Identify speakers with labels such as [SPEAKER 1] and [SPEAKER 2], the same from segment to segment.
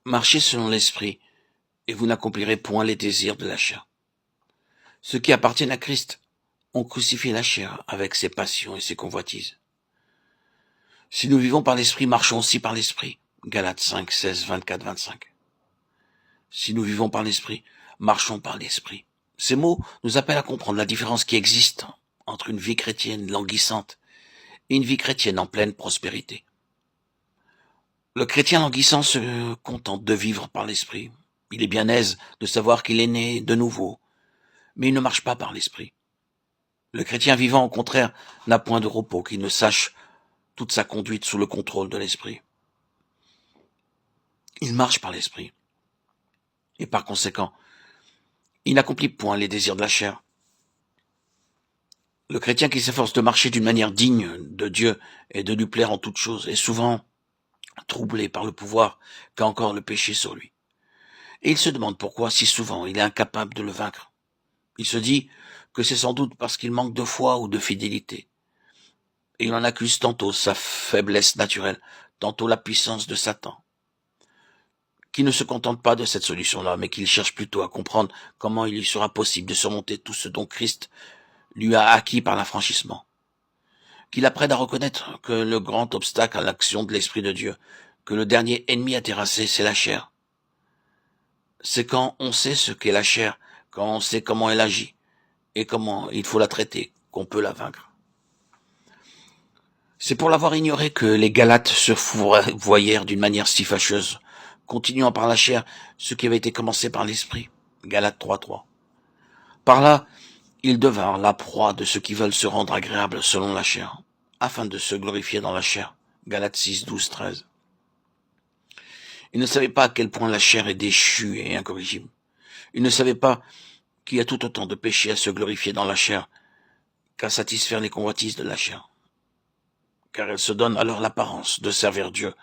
[SPEAKER 1] Marchez selon l'esprit, et vous n'accomplirez point les désirs de la chair. Ceux qui appartiennent à Christ ont crucifié la chair avec ses passions et ses convoitises. Si nous vivons par l'esprit, marchons aussi par l'esprit. Galates 5, 16, 24, 25. Si nous vivons par l'esprit, marchons par l'esprit. Ces mots nous appellent à comprendre la différence qui existe entre une vie chrétienne languissante et une vie chrétienne en pleine prospérité. Le chrétien languissant se contente de vivre par l'esprit. Il est bien aise de savoir qu'il est né de nouveau, mais il ne marche pas par l'esprit. Le chrétien vivant, au contraire, n'a point de repos, qu'il ne sache toute sa conduite sous le contrôle de l'esprit. Il marche par l'esprit. Et par conséquent, il n'accomplit point les désirs de la chair. Le chrétien qui s'efforce de marcher d'une manière digne de Dieu et de lui plaire en toutes choses est souvent troublé par le pouvoir qu'a encore le péché sur lui. Et il se demande pourquoi si souvent il est incapable de le vaincre. Il se dit que c'est sans doute parce qu'il manque de foi ou de fidélité. Et il en accuse tantôt sa faiblesse naturelle, tantôt la puissance de Satan, qui ne se contente pas de cette solution-là, mais qu'il cherche plutôt à comprendre comment il lui sera possible de surmonter tout ce dont Christ lui a acquis par l'affranchissement. Qu'il apprenne à reconnaître que le grand obstacle à l'action de l'Esprit de Dieu, que le dernier ennemi à terrasser, c'est la chair. C'est quand on sait ce qu'est la chair, quand on sait comment elle agit, et comment il faut la traiter, qu'on peut la vaincre. C'est pour l'avoir ignoré que les Galates se fourvoyèrent d'une manière si fâcheuse, continuant par la chair ce qui avait été commencé par l'Esprit. Galates 3.3. Par là, ils devinrent la proie de ceux qui veulent se rendre agréables selon la chair, afin de se glorifier dans la chair. Galates 6, 12, 13. Ils ne savaient pas à quel point la chair est déchue et incorrigible. Ils ne savaient pas qu'il y a tout autant de péché à se glorifier dans la chair qu'à satisfaire les convoitises de la chair. Car elle se donne alors l'apparence de servir Dieu,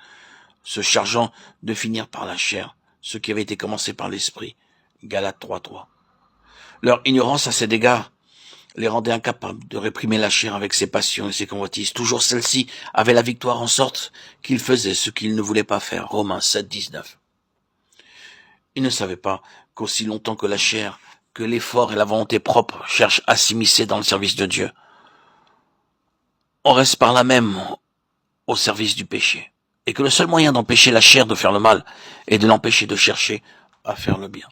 [SPEAKER 1] se chargeant de finir par la chair, ce qui avait été commencé par l'esprit. Galates 3.3. Leur ignorance à cet égard les rendait incapables de réprimer la chair avec ses passions et ses convoitises. Toujours celle-ci avait la victoire en sorte qu'ils faisaient ce qu'ils ne voulaient pas faire. Romains 7.19. Ils ne savaient pas qu'aussi longtemps que la chair, que l'effort et la volonté propre cherchent à s'immiscer dans le service de Dieu, on reste par là même au service du péché. Et que le seul moyen d'empêcher la chair de faire le mal est de l'empêcher de chercher à faire le bien.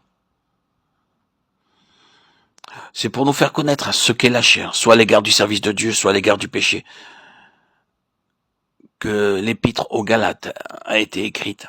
[SPEAKER 1] C'est pour nous faire connaître ce qu'est la chair, soit à l'égard du service de Dieu, soit à l'égard du péché, que l'épître aux Galates a été écrite.